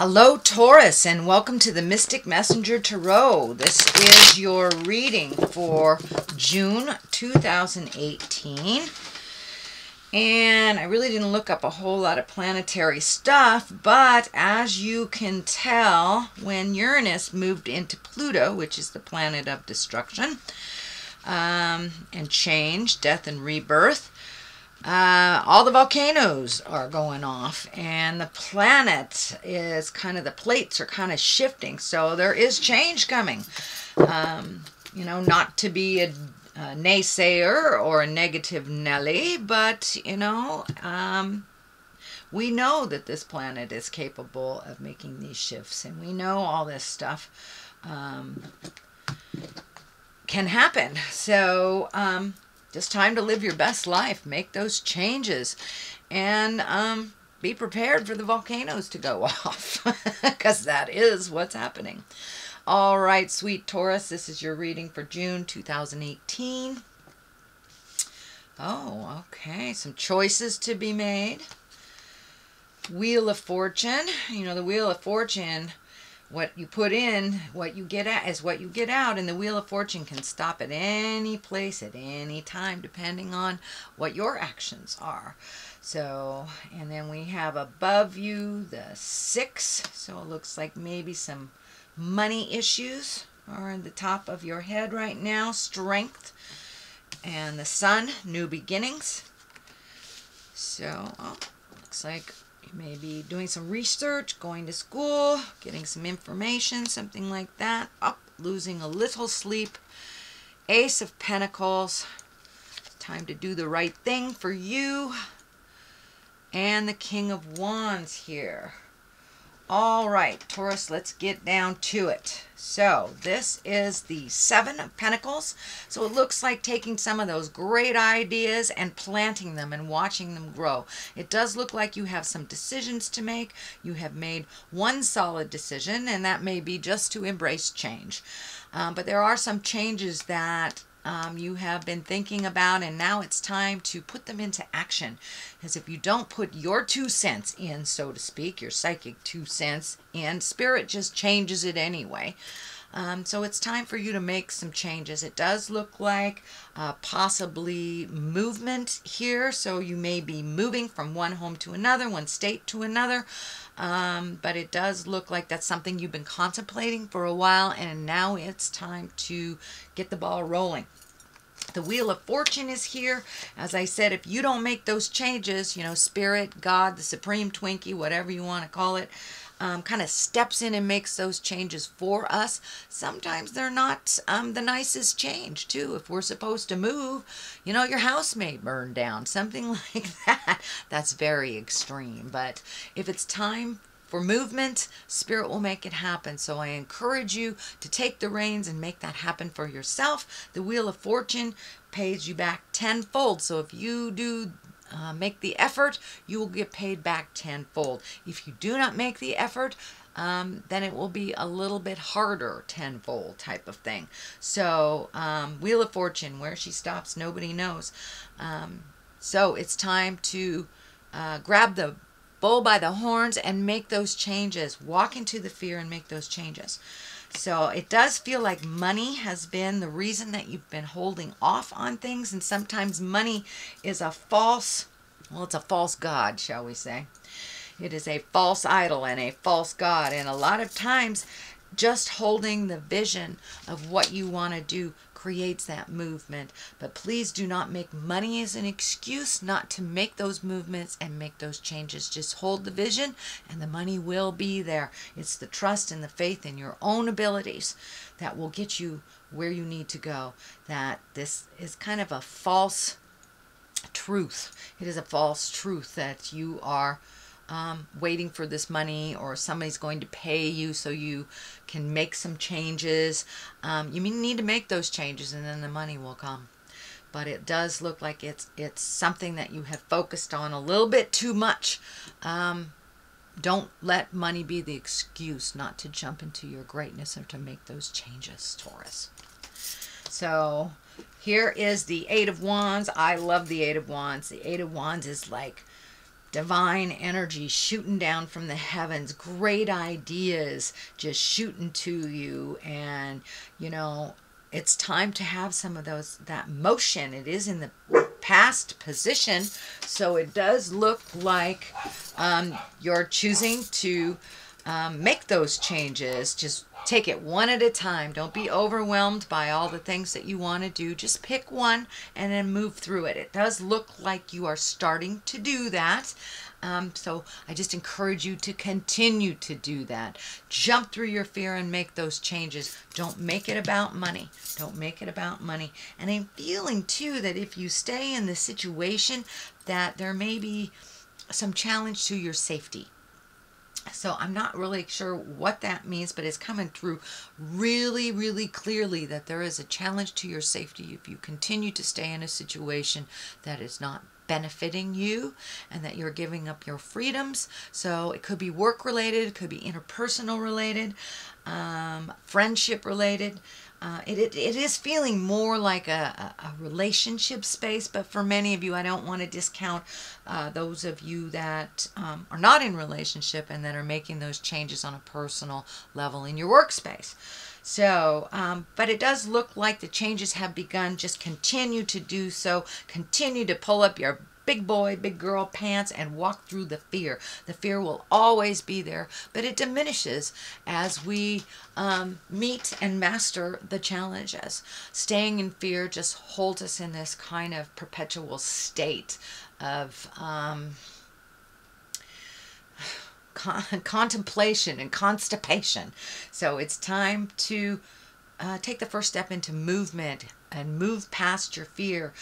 Hello, Taurus, and welcome to the Mystic Messenger Tarot. This is your reading for June 2018. And I really didn't look up a whole lot of planetary stuff, but as you can tell, when Uranus moved into Pluto, which is the planet of destruction, and change, death, and rebirth, all the volcanoes are going off, and the planet is the plates are kind of shifting, so there is change coming. Not to be a naysayer or a negative Nelly, but we know that this planet is capable of making these shifts, and we know all this stuff can happen. So just time to live your best life, make those changes, and be prepared for the volcanoes to go off, because that is what's happening. All right, sweet Taurus, this is your reading for June 2018. Oh, okay, some choices to be made. Wheel of Fortune. The Wheel of Fortune, what you put in, what you get at is what you get out, and the Wheel of Fortune can stop at any place at any time depending on what your actions are. So, and then we have above you the 6, so it looks like maybe some money issues are in the top of your head right now. Strength. And the Sun, new beginnings. So, looks like maybe doing some research, going to school, getting some information, something like that. Losing a little sleep. Ace of Pentacles. Time to do the right thing for you. And the King of Wands here. All right, Taurus, let's get down to it. So this is the 7 of Pentacles. So it looks like taking some of those great ideas and planting them and watching them grow. It does look like you have some decisions to make. You have made one solid decision, and that may be just to embrace change. But there are some changes that you have been thinking about, and now it's time to put them into action. Because if you don't put your 2 cents in, so to speak, your psychic 2 cents in, Spirit just changes it anyway. So it's time for you to make some changes. It does look like possibly movement here. So you may be moving from one home to another, one state to another. But it does look like that's something you've been contemplating for a while, and now it's time to get the ball rolling. The Wheel of Fortune is here. As I said, if you don't make those changes, Spirit, God, the Supreme Twinkie, whatever you want to call it, kind of steps in and makes those changes for us. Sometimes they're not the nicest change, too. If we're supposed to move, your house may burn down, something like that. That's very extreme. But if it's time for movement, Spirit will make it happen. So I encourage you to take the reins and make that happen for yourself. The Wheel of Fortune pays you back tenfold. So if you do make the effort, you will get paid back tenfold. If you do not make the effort, then it will be a little bit harder, tenfold type of thing. So Wheel of Fortune, where she stops, nobody knows. So it's time to grab the bull by the horns and make those changes. Walk into the fear and make those changes. So it does feel like money has been the reason that you've been holding off on things. And sometimes money is a false, it's a false god, shall we say. It is a false idol and a false god. And a lot of times just holding the vision of what you want to do creates that movement. But please do not make money as an excuse not to make those movements and make those changes. Just hold the vision and the money will be there. It's the trust and the faith in your own abilities that will get you where you need to go. That this is kind of a false truth. It is a false truth that you are waiting for this money, or somebody's going to pay you so you can make some changes. You need to make those changes and then the money will come. But it does look like it's something that you have focused on a little bit too much. Don't let money be the excuse not to jump into your greatness or to make those changes, Taurus. So here is the 8 of Wands. I love the 8 of Wands. The 8 of Wands is like divine energy shooting down from the heavens, great ideas just shooting to you. And, you know, it's time to have some of that motion. It is in the past position, so it does look like you're choosing to make those changes. Just take it one at a time. Don't be overwhelmed by all the things that you want to do. Just pick one and then move through it. It does look like you are starting to do that. So I just encourage you to continue to do that. Jump through your fear and make those changes. Don't make it about money. Don't make it about money. And I'm feeling too that if you stay in the situation, that there may be some challenge to your safety. So I'm not really sure what that means, but it's coming through really, really clearly that there is a challenge to your safety if you continue to stay in a situation that is not benefiting you and that you're giving up your freedoms. So it could be work related, it could be interpersonal related, friendship related. It is feeling more like a relationship space, but for many of you, I don't want to discount those of you that are not in relationship and that are making those changes on a personal level in your workspace. So, but it does look like the changes have begun. Just continue to do so. Continue to pull up your big boy, big girl pants and walk through the fear. The fear will always be there, but it diminishes as we meet and master the challenges. Staying in fear just holds us in this kind of perpetual state of contemplation and constipation. So it's time to take the first step into movement and move past your fear.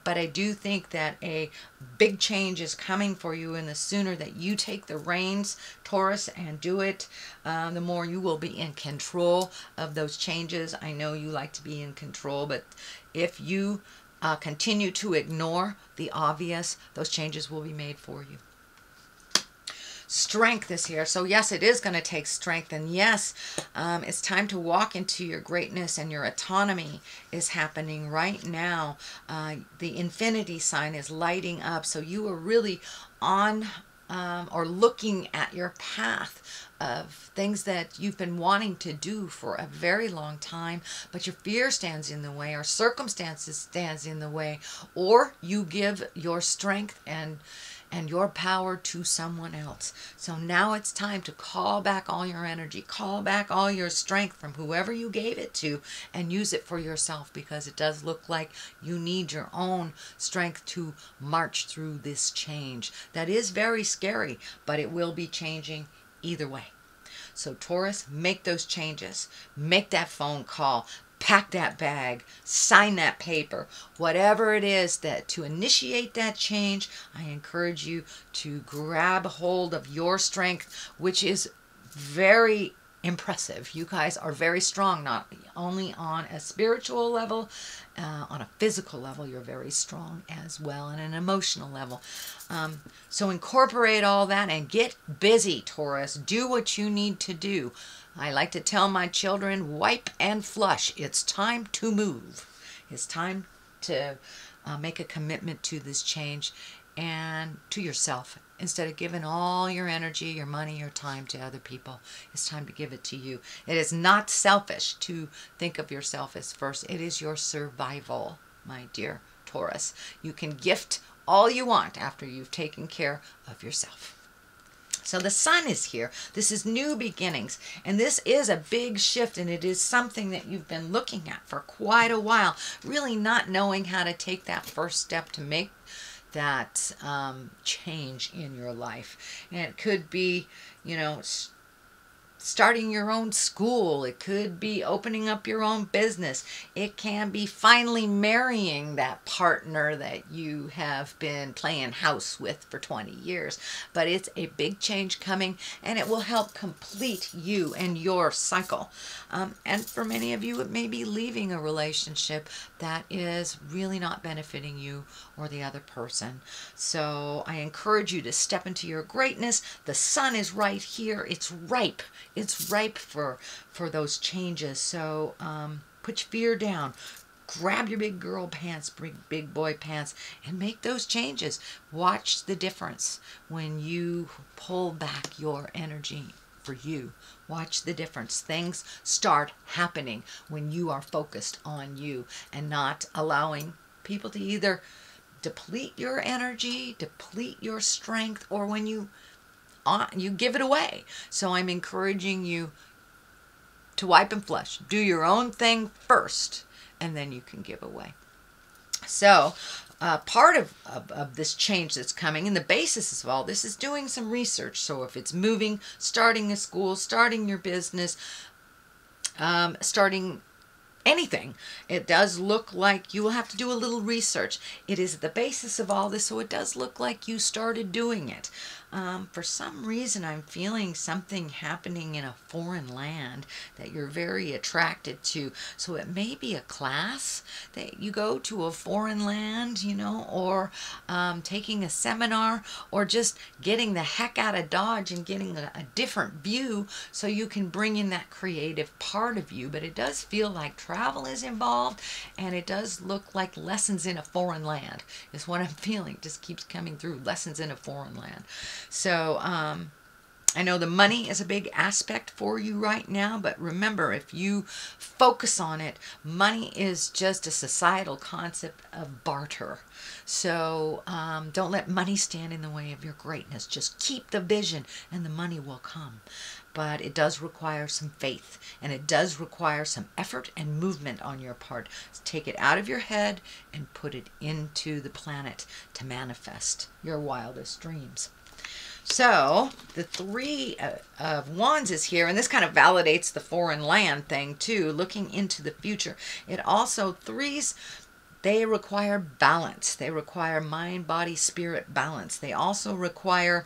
But I do think that a big change is coming for you, and the sooner that you take the reins, Taurus, and do it, the more you will be in control of those changes. I know you like to be in control, but if you continue to ignore the obvious, those changes will be made for you. Strength is here. So yes, it is going to take strength. And yes, it's time to walk into your greatness, and your autonomy is happening right now. The infinity sign is lighting up. So you are really on or looking at your path of things that you've been wanting to do for a very long time, but your fear stands in the way, or circumstances stands in the way, or you give your strength and your power to someone else. So now it's time to call back all your energy, call back all your strength from whoever you gave it to, and use it for yourself, because it does look like you need your own strength to march through this change. That is very scary, but it will be changing either way. So Taurus, make those changes. Make that phone call. Pack that bag, sign that paper, whatever it is that to initiate that change. I encourage you to grab hold of your strength, which is very impressive. You guys are very strong, not only on a spiritual level, on a physical level, you're very strong as well, and an emotional level. So incorporate all that and get busy, Taurus. Do what you need to do. I like to tell my children, wipe and flush. It's time to move. It's time to make a commitment to this change and to yourself. Instead of giving all your energy, your money, your time to other people, it's time to give it to you. It is not selfish to think of yourself as first. It is your survival, my dear Taurus. You can gift all you want after you've taken care of yourself. So the sun is here. This is new beginnings, and this is a big shift, and it is something that you've been looking at for quite a while, really not knowing how to take that first step to make that change in your life. And it could be, you know, starting your own school. It could be opening up your own business. It can be finally marrying that partner that you have been playing house with for 20 years. But it's a big change coming, and it will help complete you and your cycle. And for many of you, it may be leaving a relationship that is really not benefiting you or the other person. So I encourage you to step into your greatness. The sun is right here. It's ripe. It's ripe for those changes. So put your fear down. grab your big girl pants, big boy pants, and make those changes. Watch the difference when you pull back your energy for you. Watch the difference. Things start happening when you are focused on you and not allowing people to either deplete your energy, deplete your strength, or when you give it away. So I'm encouraging you to wipe and flush. Do your own thing first, and then you can give away. So part of this change that's coming, and the basis of all this is doing some research. So if it's moving, starting a school, starting your business, starting anything, it does look like you will have to do a little research. It is the basis of all this, so it does look like you started doing it. For some reason, I'm feeling something happening in a foreign land that you're very attracted to. So it may be a class that you go to a foreign land, you know, or taking a seminar, or just getting the heck out of Dodge and getting a different view so you can bring in that creative part of you. But it does feel like travel is involved, and it does look like lessons in a foreign land is what I'm feeling. It just keeps coming through, lessons in a foreign land. So I know the money is a big aspect for you right now, but remember, if you focus on it, money is just a societal concept of barter. So don't let money stand in the way of your greatness. Just keep the vision and the money will come. But it does require some faith, and it does require some effort and movement on your part. So take it out of your head and put it into the planet to manifest your wildest dreams. So the Three of Wands is here, and this kind of validates the foreign land thing too, looking into the future. It also, threes, they require balance. They require mind, body, spirit balance. They also require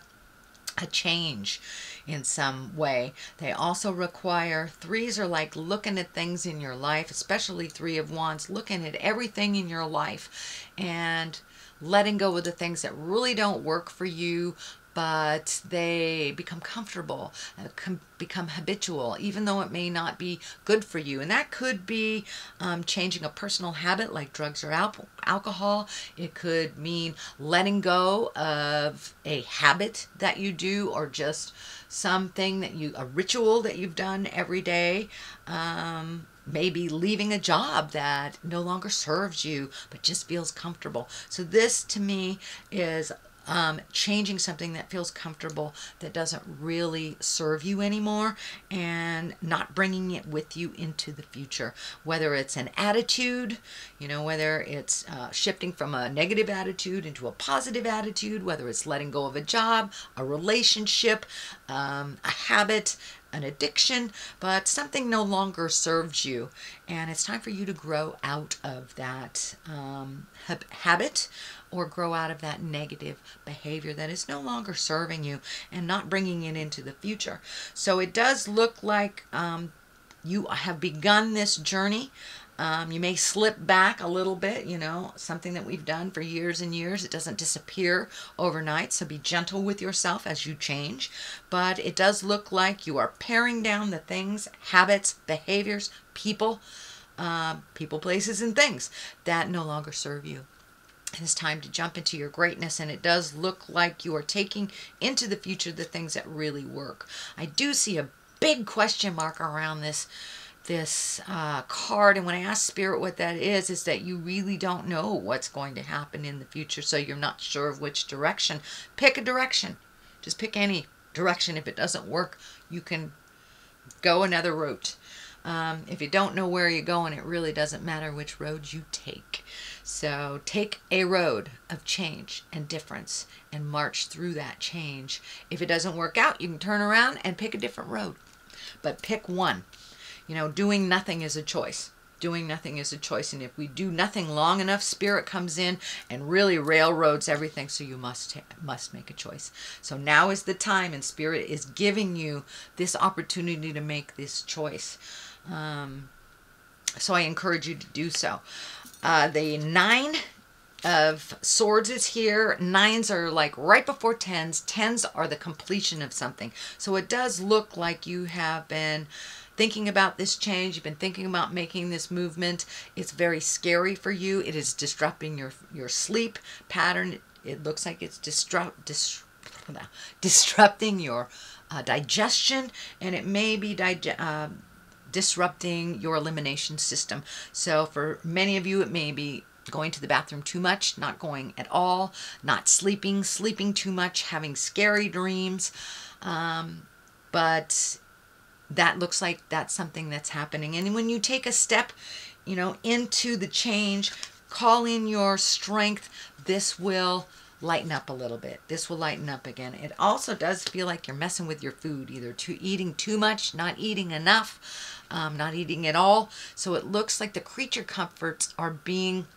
a change in some way. They also require, threes are like looking at things in your life, especially Three of Wands, looking at everything in your life and letting go of the things that really don't work for you, but they become comfortable, become habitual, even though it may not be good for you. And that could be changing a personal habit like drugs or alcohol. It could mean letting go of a habit that you do, or just something that a ritual that you've done every day. Maybe leaving a job that no longer serves you, but just feels comfortable. So this to me is changing something that feels comfortable, that doesn't really serve you anymore, and not bringing it with you into the future. Whether it's an attitude, you know, whether it's shifting from a negative attitude into a positive attitude, whether it's letting go of a job, a relationship, a habit, an addiction, but something no longer serves you, and it's time for you to grow out of that habit, or grow out of that negative behavior that is no longer serving you and not bringing it into the future. So it does look like you have begun this journey. You may slip back a little bit, you know, something that we've done for years and years. It doesn't disappear overnight, so be gentle with yourself as you change. But it does look like you are paring down the things, habits, behaviors, people, places, and things that no longer serve you. It's time to jump into your greatness, and it does look like you are taking into the future the things that really work. I do see a big question mark around this card, and when I ask Spirit what that is that you really don't know what's going to happen in the future, so you're not sure of which direction. Pick a direction. Just pick any direction. If it doesn't work, you can go another route. If you don't know where you're going, it really doesn't matter which road you take. So take a road of change and difference and march through that change. If it doesn't work out, you can turn around and pick a different road. But pick one. You know, doing nothing is a choice. Doing nothing is a choice. And if we do nothing long enough, Spirit comes in and really railroads everything. So you must make a choice. So now is the time, and Spirit is giving you this opportunity to make this choice. So I encourage you to do so. The 9 of Swords is here. 9s are like right before 10s. 10s are the completion of something. So it does look like you have been thinking about this change. You've been thinking about making this movement. It's very scary for you. It is disrupting your sleep pattern. It looks like it's disrupting your digestion, and it may be disrupting your elimination system. So for many of you, it may be going to the bathroom too much, not going at all, not sleeping too much, having scary dreams. But that looks like that's something that's happening. And when you take a step, you know, into the change, call in your strength, this will lighten up a little bit. This will lighten up again. It also does feel like you're messing with your food, either eating too much, not eating enough, not eating at all. So it looks like the creature comforts are being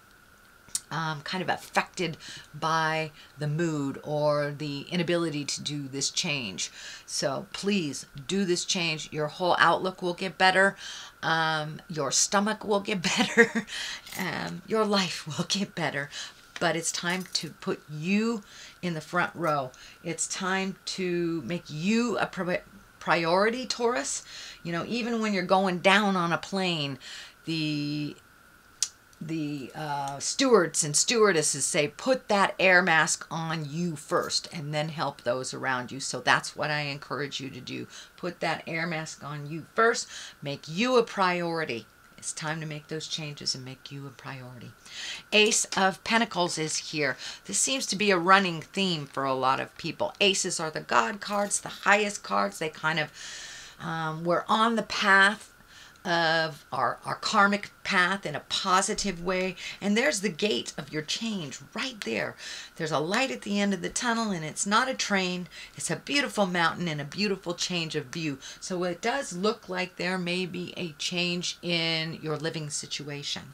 kind of affected by the mood or the inability to do this change. So please do this change. Your whole outlook will get better. Your stomach will get better. Your life will get better. But it's time to put you in the front row. It's time to make you a priority, Taurus. You know, even when you're going down on a plane, the stewards and stewardesses say, put that air mask on you first and then help those around you. So that's what I encourage you to do. Put that air mask on you first. Make you a priority. It's time to make those changes and make you a priority. Ace of Pentacles is here. This seems to be a running theme for a lot of people. Aces are the God cards, the highest cards. They kind of, we're on the path of our karmic path in a positive way, and there's the gate of your change right there. There's a light at the end of the tunnel, and it's not a train, it's a beautiful mountain and a beautiful change of view. So it does look like there may be a change in your living situation.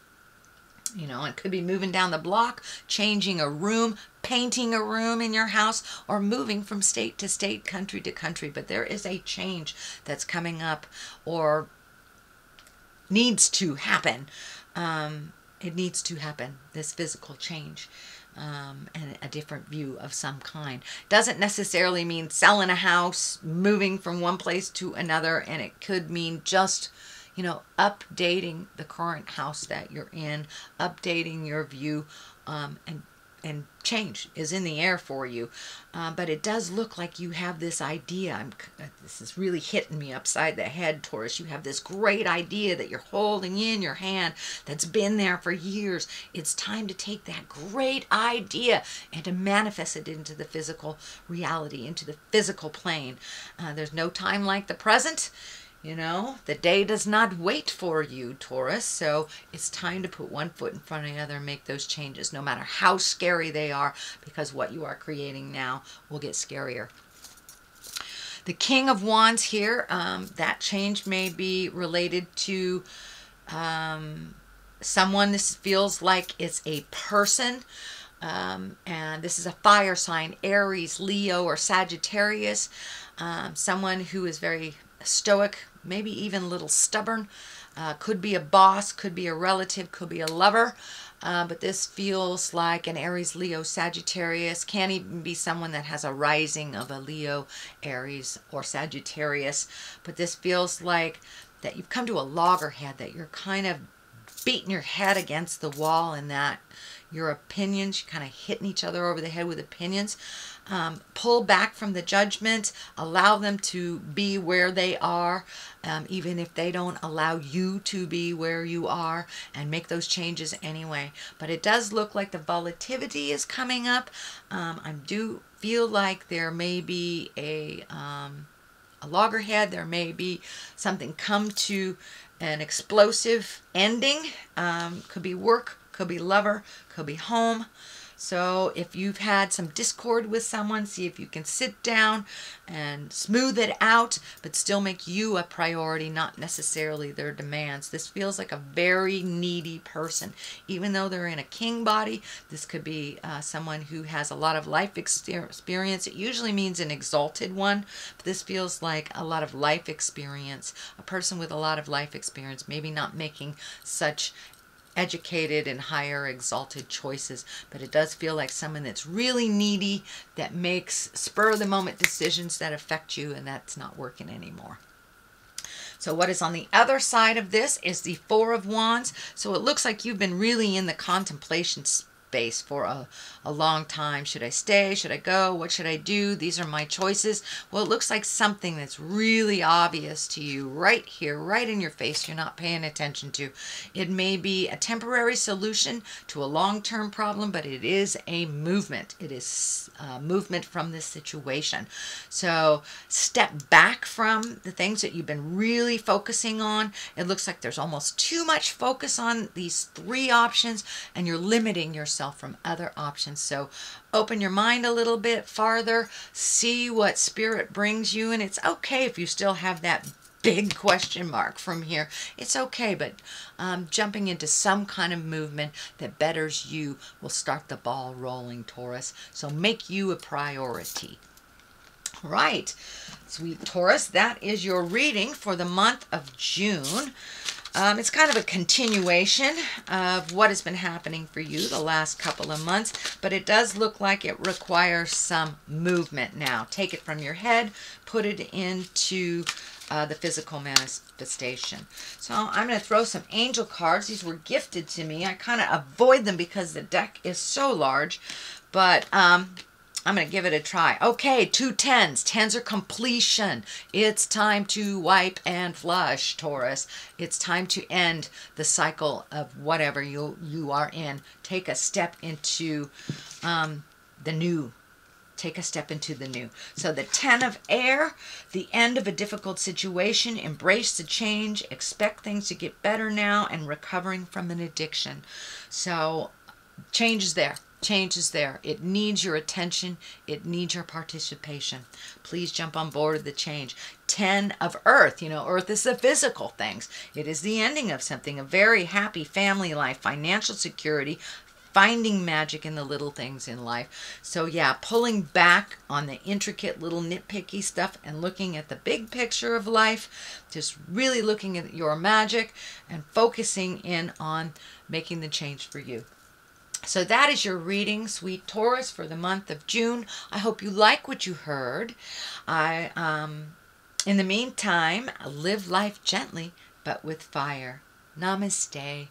You know, it could be moving down the block, changing a room, painting a room in your house, or moving from state to state, country to country. But there is a change that's coming up, or needs to happen. It needs to happen, this physical change, and a different view of some kind. Doesn't necessarily mean selling a house, moving from one place to another, and it could mean just, you know, updating the current house that you're in, updating your view, and change is in the air for you. But it does look like you have this idea. This is really hitting me upside the head, Taurus. You have this great idea that you're holding in your hand that's been there for years. It's time to take that great idea and to manifest it into the physical reality, into the physical plane. There's no time like the present. You know, the day does not wait for you, Taurus. So it's time to put one foot in front of the other and make those changes, no matter how scary they are, because what you are creating now will get scarier. The King of Wands here, that change may be related to someone. This feels like it's a person. And this is a fire sign, Aries, Leo, or Sagittarius. Someone who is very stoic, maybe even a little stubborn. Could be a boss, could be a relative, could be a lover. But this feels like an Aries, Leo, Sagittarius. Can even be someone that has a rising of a Leo, Aries, or Sagittarius. But this feels like that you've come to a loggerhead, that you're kind of beating your head against the wall, and that your opinions, you're kind of hitting each other over the head with opinions. Pull back from the judgment, allow them to be where they are, even if they don't allow you to be where you are, and make those changes anyway. But it does look like the volatility is coming up. I do feel like there may be a loggerhead, there may be something come to an explosive ending. Could be work, could be lover, could be home. So if you've had some discord with someone, see if you can sit down and smooth it out, but still make you a priority, not necessarily their demands. This feels like a very needy person. Even though they're in a king body, this could be someone who has a lot of life experience. It usually means an exalted one, but this feels like a lot of life experience. A person with a lot of life experience, maybe not making such educated and higher exalted choices, but it does feel like someone that's really needy, that makes spur of the moment decisions that affect you, and that's not working anymore. So what is on the other side of this is the Four of Wands. So it looks like you've been really in the contemplation space for a long time. Should I stay? Should I go? What should I do? These are my choices. Well, it looks like something that's really obvious to you right here, right in your face, you're not paying attention to. It may be a temporary solution to a long-term problem, but it is a movement. It is movement from this situation. So step back from the things that you've been really focusing on. It looks like there's almost too much focus on these three options, and you're limiting yourself from other options. So open your mind a little bit farther, see what spirit brings you, and it's okay if you still have that big question mark from here. It's okay, but jumping into some kind of movement that betters you will start the ball rolling, Taurus. So make you a priority. Right, sweet Taurus, that is your reading for the month of June. It's kind of a continuation of what has been happening for you the last couple of months, but it does look like it requires some movement now. Take it from your head, put it into the physical manifestation. So I'm going to throw some angel cards. These were gifted to me. I kind of avoid them because the deck is so large, but I'm going to give it a try. Okay, 2 10s. 10s are completion. It's time to wipe and flush, Taurus. It's time to end the cycle of whatever you are in. Take a step into the new. Take a step into the new. So the 10 of air, the end of a difficult situation, embrace the change, expect things to get better now, and recovering from an addiction. So change is there. Change is there. It needs your attention. It needs your participation. Please jump on board with the change. 10 of earth. You know, earth is the physical things. It is the ending of something. A very happy family life, financial security, finding magic in the little things in life. So yeah, pulling back on the intricate little nitpicky stuff and looking at the big picture of life. Just really looking at your magic and focusing in on making the change for you. So that is your reading, sweet Taurus, for the month of June. I hope you like what you heard. In the meantime, live life gently, but with fire. Namaste.